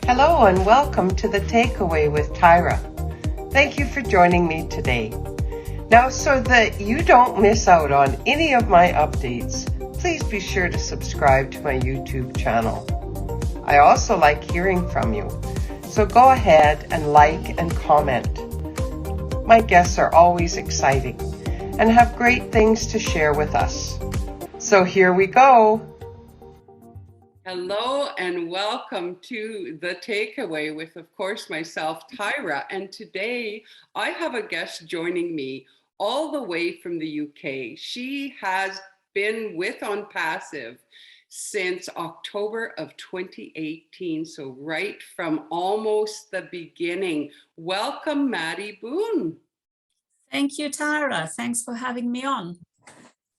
Hello and welcome to The Takeaway with Tyra. Thank you for joining me today. Now, so that you don't miss out on any of my updates, please be sure to subscribe to my YouTube channel. I also like hearing from you, so go ahead and like and comment. My guests are always exciting and have great things to share with us. So here we go. Hello and welcome to The Takeaway with, of course, myself, Tyra. And today I have a guest joining me all the way from the UK. She has been with ONPASSIVE since October of 2018, so right from almost the beginning. Welcome, Maddy Boone. Thank you, Tyra. Thanks for having me on.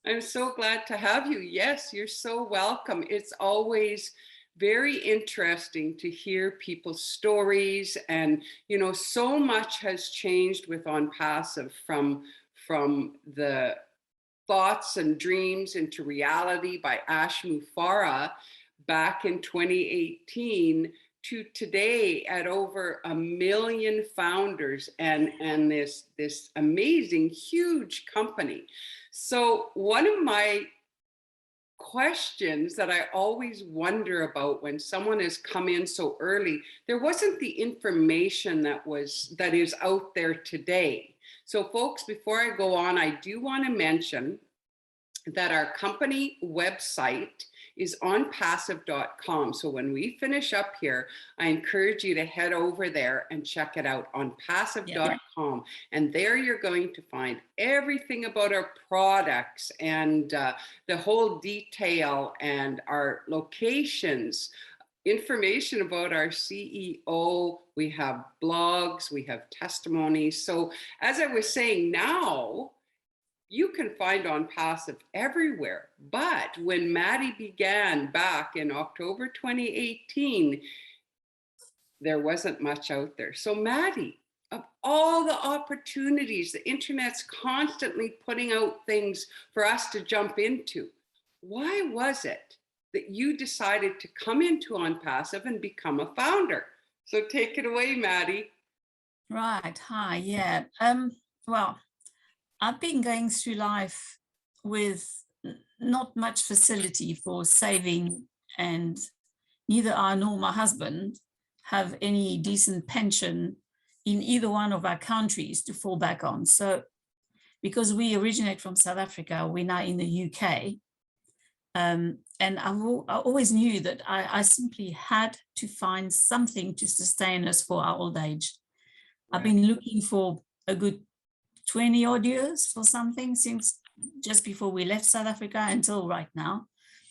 I'm so glad to have you. Yes, you're so welcome. It's always very interesting to hear people's stories, and you know, so much has changed with ONPASSIVE from the thoughts and dreams into reality by Ash Mufarah back in 2018 to today at over 1 million founders and this amazing huge company. So one of my questions that I always wonder about when someone has come in so early, there wasn't the information that is out there today. So folks, before I go on, I do want to mention that our company website is onpassive.com. So when we finish up here, I encourage you to head over there and check it out, onpassive.com. And there you're going to find everything about our products and the whole detail and our locations, information about our CEO. We have blogs, we have testimonies. So as I was saying, now you can find ONPASSIVE everywhere. But when Maddy began back in October 2018, there wasn't much out there. So Maddy, of all the opportunities, the internet's constantly putting out things for us to jump into. Why was it that you decided to come into ONPASSIVE and become a founder? So take it away, Maddy. Right. Hi. Yeah. Well, I've been going through life with not much facility for saving, and neither I nor my husband have any decent pension in either one of our countries to fall back on. So because we originate from South Africa, we're now in the UK. And I always knew that I simply had to find something to sustain us for our old age. Right. I've been looking for a good 20 odd years for something since just before we left South Africa until right now.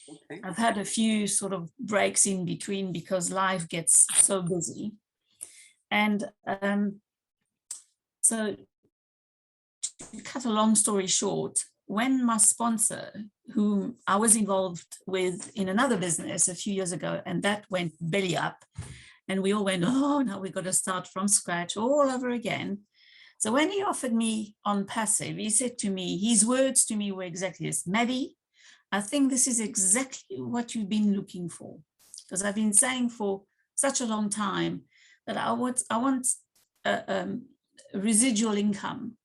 Okay. I've had a few sort of breaks in between because life gets so busy. And so to cut a long story short, when my sponsor, whom I was involved with in another business a few years ago, and that went belly up, and we all went, oh, now we've got to start from scratch all over again. So when he offered me ONPASSIVE, he said to me, his words to me were exactly this: Maddy, I think this is exactly what you've been looking for. Because I've been saying for such a long time that I want residual income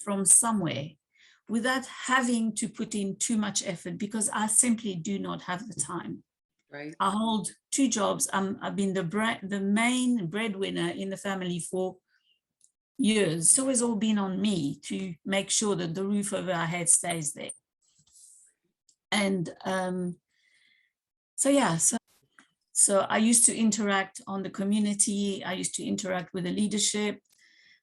from somewhere without having to put in too much effort, because I simply do not have the time. Right. I hold 2 jobs. I've been the main breadwinner in the family for years. So it's all been on me to make sure that the roof over our head stays there. And so I used to interact on the community. I used to interact with the leadership,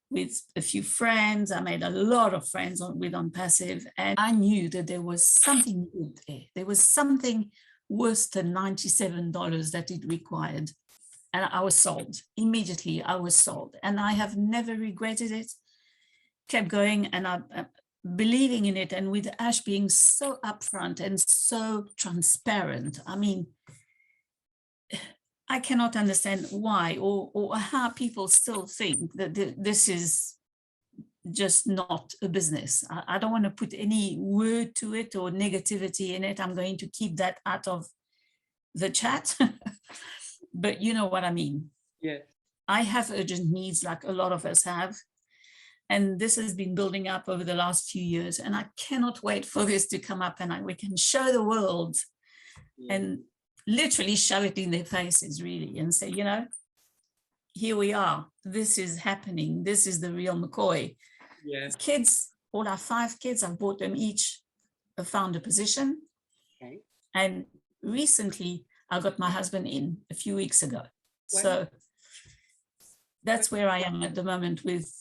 with a few friends. I made a lot of friends with ONPASSIVE, and I knew that there was something good there. There was something worse than $97 that it required. And I was sold. Immediately, I was sold. And I have never regretted it. Kept going, and I'm believing in it. And with Ash being so upfront and so transparent, I mean, I cannot understand why or how people still think that this is just not a business. I don't want to put any word to it or negativity in it. I'm going to keep that out of the chat. But you know what I mean. Yes. I have urgent needs like a lot of us have. And this has been building up over the last few years. And I cannot wait for this to come up and we can show the world and literally shove it in their faces, really, and say, you know, here we are. This is happening. This is the real McCoy. Yes. Kids, all our 5 kids, I've bought them each a founder position. Okay. And recently, I got my husband in a few weeks ago. Wow. So that's where I am at the moment with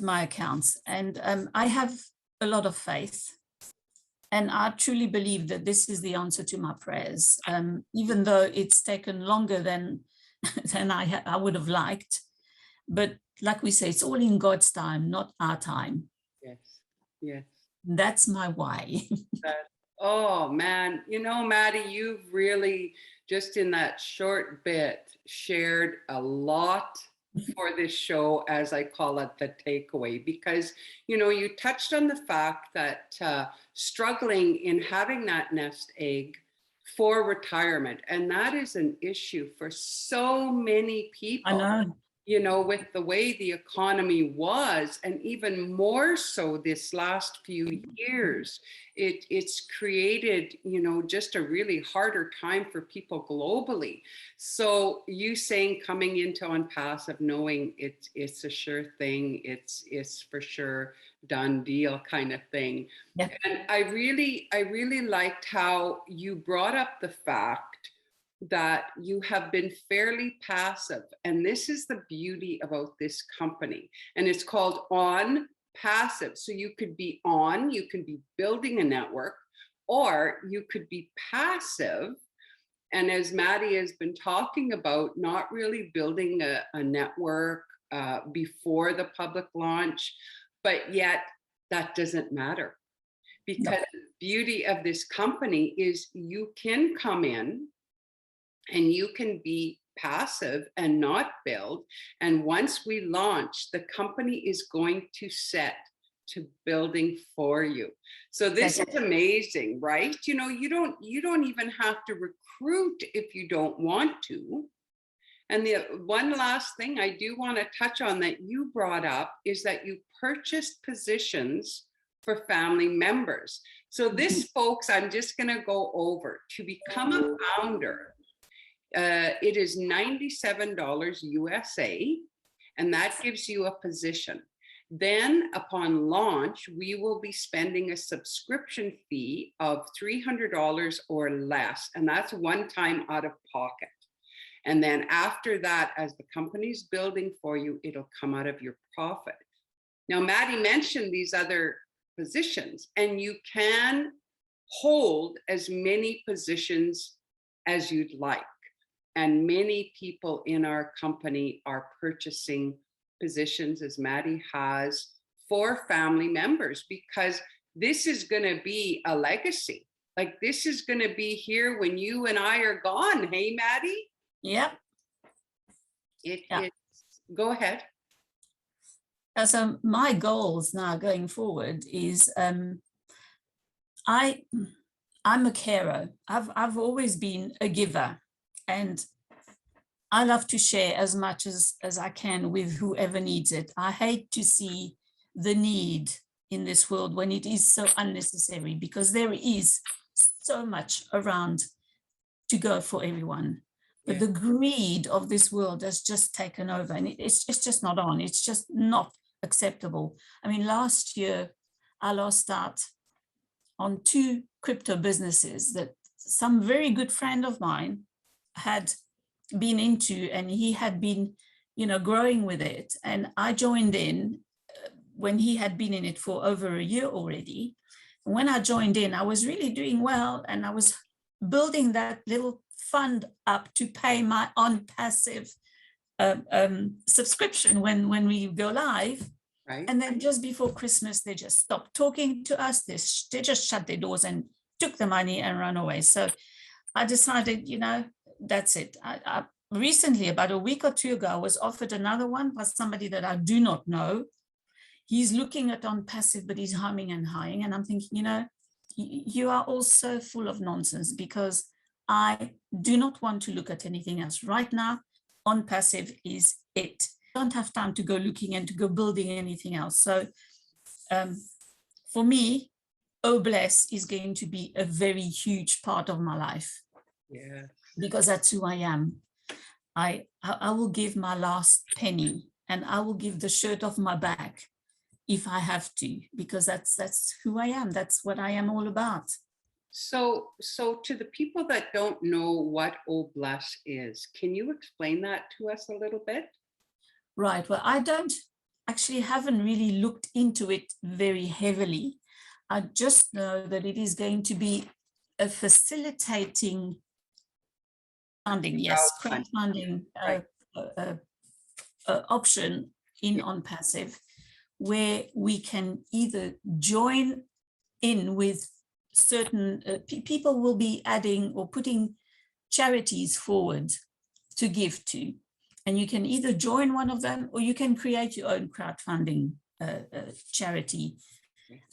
my accounts. And I have a lot of faith. And I truly believe that this is the answer to my prayers, even though it's taken longer than I would have liked. But like we say, it's all in God's time, not our time. Yes. Yes. That's my why. Oh man, you know, Maddy, you've really just in that short bit shared a lot for this show, as I call it, the takeaway, because, you know, you touched on the fact that struggling in having that nest egg for retirement, and that is an issue for so many people. I know. You know, with the way the economy was, and even more so this last few years, it's created, you know, just a really harder time for people globally. So you saying coming into ONPASSIVE, knowing it's a sure thing, it's for sure done deal kind of thing. Yeah. And I really liked how you brought up the fact that you have been fairly passive. And this is the beauty about this company. And it's called ONPASSIVE. So you could be on, you can be building a network, or you could be passive. And as Maddy has been talking about, not really building a network before the public launch, but yet that doesn't matter. Because the beauty of this company is you can come in and you can be passive and not build. And once we launch, the company is going to set to building for you. So this is amazing, right? You know, you don't even have to recruit if you don't want to. And the one last thing I do want to touch on that you brought up is that you purchased positions for family members. So this, folks, I'm just going to go over. To become a founder, it is $97 USA, and that gives you a position. Then upon launch, we will be spending a subscription fee of $300 or less, and that's one time out of pocket. And then after that, as the company's building for you, it'll come out of your profit. Now, Maddy mentioned these other positions, and you can hold as many positions as you'd like. And many people in our company are purchasing positions, as Maddy has, for family members, because this is going to be a legacy. Like, this is going to be here when you and I are gone. Hey, Maddy? Yep. Go ahead. So my goals now going forward is I'm a carer. I've always been a giver, and I love to share as much as I can with whoever needs it. I hate to see the need in this world when it is so unnecessary, because there is so much around to go for everyone. But the greed of this world has just taken over, and it's just not on. It's just not acceptable. I mean, last year I lost out on 2 crypto businesses that some very good friend of mine had been into, and he had been, you know, growing with it. And I joined in when he had been in it for over a year already. And when I joined in, I was really doing well, and I was building that little fund up to pay my ONPASSIVE subscription when we go live. Right. And then just before Christmas, they just stopped talking to us. They just shut their doors and took the money and ran away. So I decided, you know, that's it. I recently, about a week or 2 ago, I was offered another one by somebody that I do not know. He's looking at ONPASSIVE, but he's humming and hawing. And I'm thinking, you know, you are also full of nonsense, because I do not want to look at anything else right now. ONPASSIVE is it. I don't have time to go looking and to go building anything else. So for me, Oh Bless is going to be a very huge part of my life. Yeah. Because that's who I am. I will give my last penny, and I will give the shirt off my back if I have to, because that's who I am. That's what I am all about. So to the people that don't know what Oh Bless is, can you explain that to us a little bit? Right. Well, I haven't really looked into it very heavily. I just know that it is going to be a facilitating funding, yes, crowdfunding option in ONPASSIVE, where we can either join in with certain people will be adding or putting charities forward to give to, and you can either join one of them or you can create your own crowdfunding charity,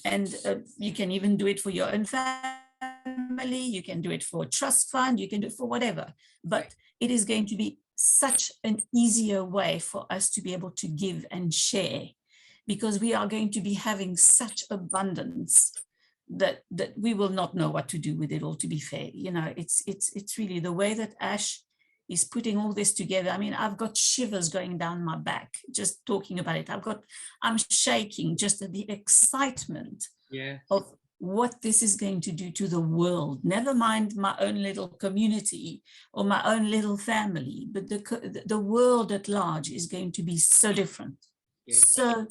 and you can even do it for your own family, you can do it for a trust fund, you can do it for whatever, but it is going to be such an easier way for us to be able to give and share, because we are going to be having such abundance that we will not know what to do with it all, to be fair. You know, it's really the way that Ash is putting all this together. I mean, I've got shivers going down my back just talking about it. I'm shaking just at the excitement of what this is going to do to the world. Never mind my own little community or my own little family, but the world at large is going to be so different, so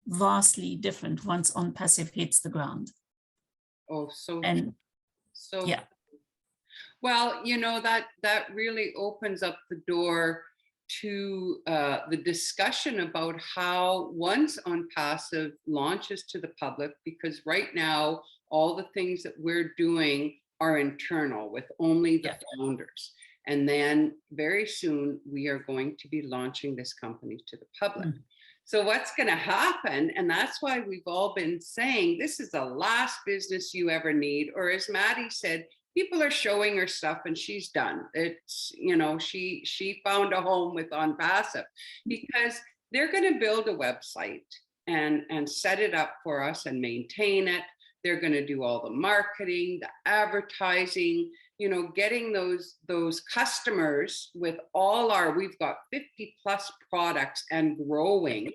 vastly different once ONPASSIVE hits the ground. Oh, so yeah. Well, you know, that really opens up the door to the discussion about how once ONPASSIVE launches to the public, because right now all the things that we're doing are internal with only the founders, and then very soon we are going to be launching this company to the public. So what's going to happen, and that's why we've all been saying this is the last business you ever need, or as Maddy said, people are showing her stuff and she's done. It's, you know, she found a home with ONPASSIVE, because they're going to build a website and set it up for us and maintain it. They're going to do all the marketing, the advertising, you know, getting those customers with all we've got 50 plus products and growing,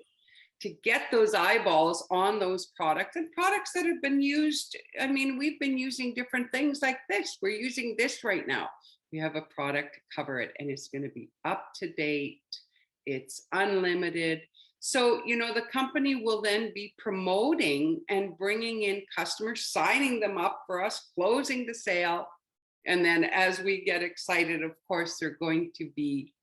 to get those eyeballs on those products, and products that have been used. I mean, we've been using different things like this. We're using this right now. We have a product to cover it, and it's going to be up to date. It's unlimited. So, you know, the company will then be promoting and bringing in customers, signing them up for us, closing the sale. And then as we get excited, of course, they're going to be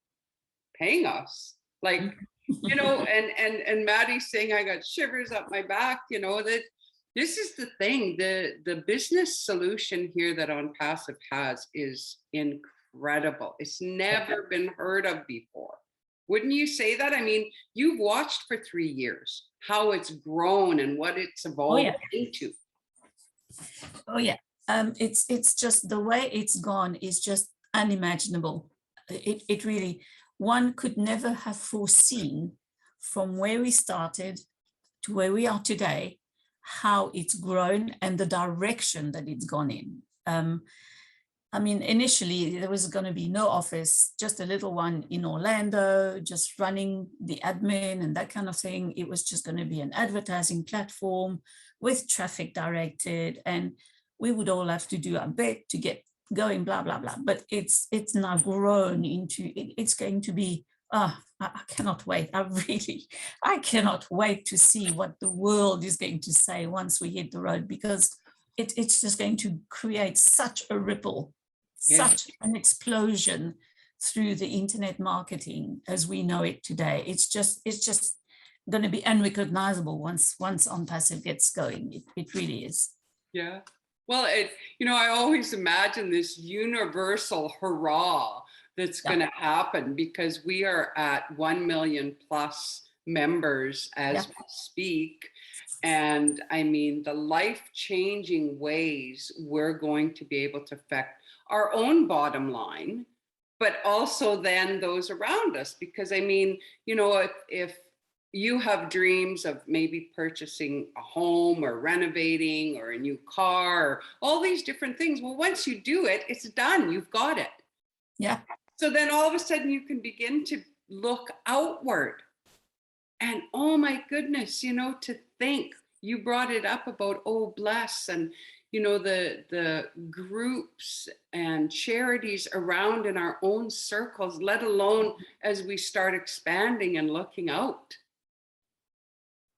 paying us. Like, you know, and Maddy's saying, I got shivers up my back, you know, that this is the thing, the business solution here that ONPASSIVE has is incredible. It's never been heard of before. Wouldn't you say that? I mean, you've watched for 3 years how it's grown and what it's evolved into. Oh yeah. It's just the way it's gone is just unimaginable. It really, one could never have foreseen from where we started to where we are today, how it's grown and the direction that it's gone in. I mean, initially there was going to be no office, just a little one in Orlando, just running the admin and that kind of thing. It was just going to be an advertising platform with traffic directed, and we would all have to do our bit to get going, blah, blah, blah. But it's now grown into, it's going to be, I cannot wait. I cannot wait to see what the world is going to say once we hit the road, because it's just going to create such a ripple, such an explosion through the internet marketing as we know it today. It's just going to be unrecognizable once ONPASSIVE gets going. It really is. Yeah. Well, you know, I always imagine this universal hurrah that's going to happen, because we are at 1 million plus members as we speak. And I mean, the life-changing ways we're going to be able to affect our own bottom line, but also then those around us. Because I mean, you know, if you have dreams of maybe purchasing a home or renovating or a new car or all these different things, well, once you do it, it's done. You've got it. Yeah. So then all of a sudden you can begin to look outward. And oh my goodness, you know, to think, you brought it up about, oh, bless, and you know, the groups and charities around in our own circles, let alone as we start expanding and looking out.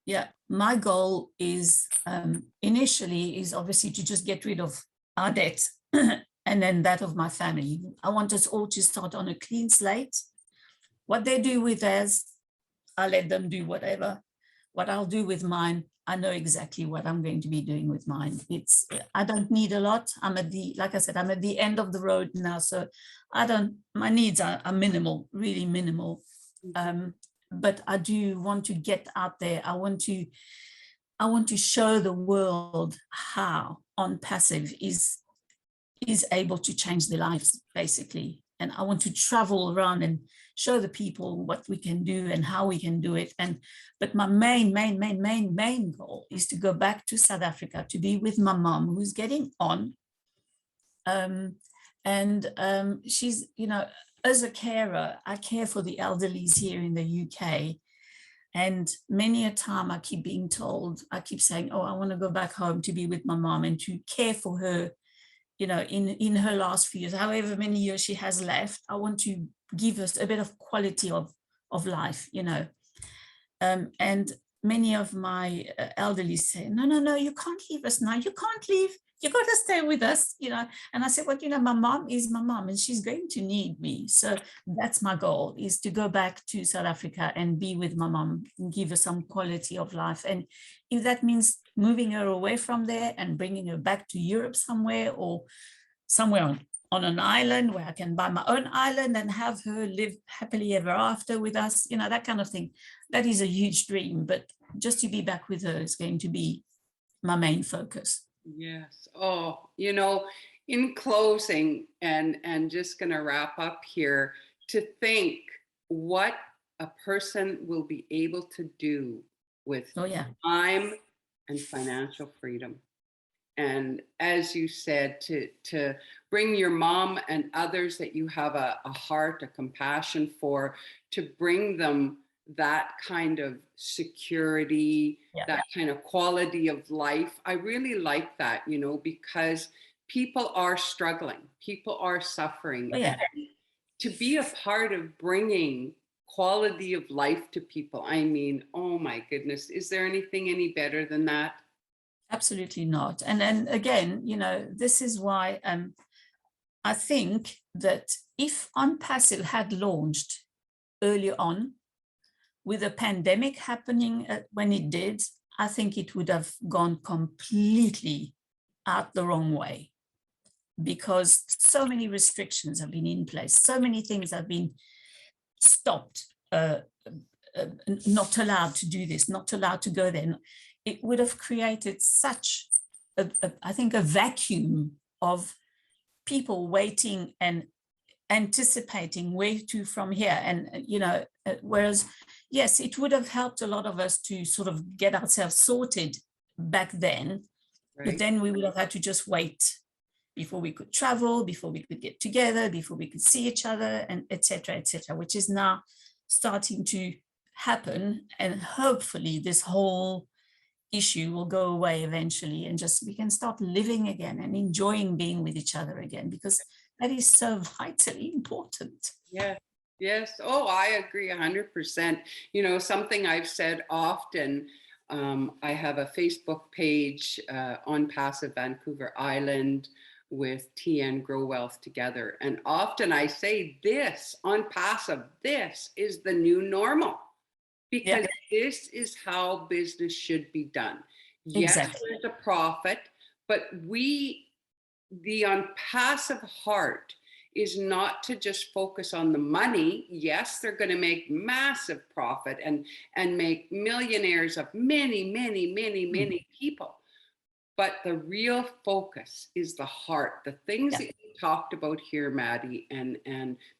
Yeah, my goal is initially is obviously to just get rid of our debt and then that of my family. I want us all to start on a clean slate. What they do with theirs, I'll let them do whatever. What I'll do with mine, I know exactly what I'm going to be doing with mine. I don't need a lot. I'm at the, like I said, I'm at the end of the road now. So my needs are minimal, really minimal. But I do want to get out there. I want to show the world how ONPASSIVE is able to change their lives, basically. And I want to travel around and show the people what we can do and how we can do it. But my main goal is to go back to South Africa to be with my mom, who's getting on. She's, you know, as a carer, I care for the elderlies here in the UK. And many a time I keep being told, I keep saying, oh, I want to go back home to be with my mom and to care for her, you know, in her last few years, however many years she has left. I want to give us a bit of quality of life, you know. And many of my elderly say, no, you can't leave us now. You can't leave. You got to stay with us, you know. And I said, well, you know, my mom is my mom and she's going to need me. So that's my goal, is to go back to South Africa and be with my mom and give her some quality of life. And if that means moving her away from there and bringing her back to Europe somewhere, or somewhere on an island where I can buy my own island and have her live happily ever after with us, you know, that kind of thing. That is a huge dream, but just to be back with her is going to be my main focus. Yes. Oh, you know, in closing, and just going to wrap up here, to think what a person will be able to do with time and financial freedom. And as you said, to bring your mom and others that you have a heart, a compassion for, to bring them that kind of security, that kind of quality of life. I really like that, you know, because people are struggling, people are suffering. And to be a part of bringing quality of life to people, I mean, oh my goodness, is there anything any better than that? Absolutely not. And then again, you know, this is why I think that if ONPASSIVE had launched early on, with a pandemic happening when it did, I think it would have gone completely out the wrong way, because so many restrictions have been in place, so many things have been stopped, not allowed to do this, not allowed to go there. It would have created such, I think, a vacuum of people waiting and anticipating where to from here. And, you know, whereas, yes, it would have helped a lot of us to sort of get ourselves sorted back then, but then we would have had to just wait before we could travel, before we could get together, before we could see each other, and etc., which is now starting to happen. And hopefully this whole issue will go away eventually, and just we can start living again and enjoying being with each other again, because that is so vitally important. Yeah. Yes. Oh, I agree 100%. You know, something I've said often, I have a Facebook page, ONPASSIVE Vancouver Island, with TN Grow Wealth Together. And often I say this, ONPASSIVE, this is the new normal, because this is how business should be done. Yes, there's a profit, but the ONPASSIVE heart is not to just focus on the money. Yes, they're going to make massive profit and make millionaires of many people. But the real focus is the heart, the things that you talked about here, Maddy, and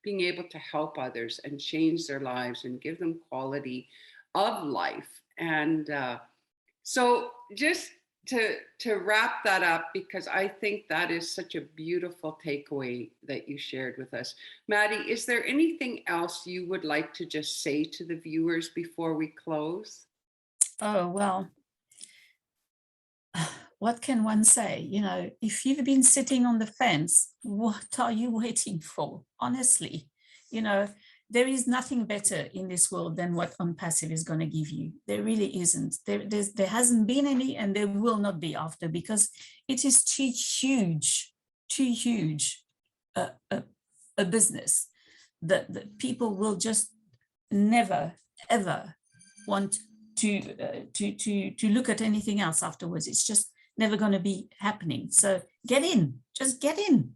being able to help others and change their lives and give them quality of life. And so just to wrap that up, because I think that is such a beautiful takeaway that you shared with us. Maddy, is there anything else you would like to just say to the viewers before we close? Oh, well, what can one say? You know, if you've been sitting on the fence, what are you waiting for? Honestly, you know, there is nothing better in this world than what ONPASSIVE is going to give you. There really isn't. There hasn't been any, and there will not be after, because it is too huge a business that people will just never, ever want to look at anything else afterwards. It's just never going to be happening. So get in, just get in.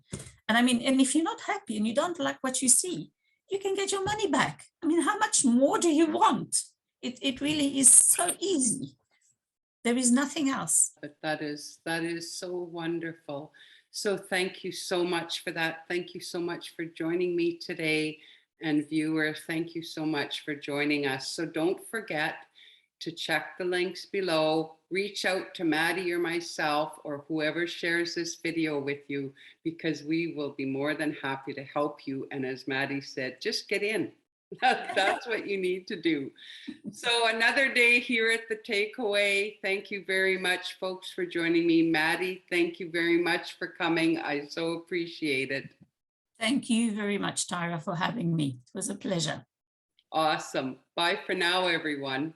And I mean, and if you're not happy and you don't like what you see, you can get your money back. I mean, how much more do you want? It really is so easy. There is nothing else. But that is so wonderful. So thank you so much for that. Thank you so much for joining me today. And viewer, thank you so much for joining us. So don't forget to check the links below, reach out to Maddy or myself or whoever shares this video with you, because we will be more than happy to help you. And as Maddy said, just get in. That's what you need to do. So another day here at the Takeaway. Thank you very much, folks, for joining me. Maddy, thank you very much for coming. I so appreciate it. Thank you very much, Tyra, for having me. It was a pleasure. Awesome. Bye for now, everyone.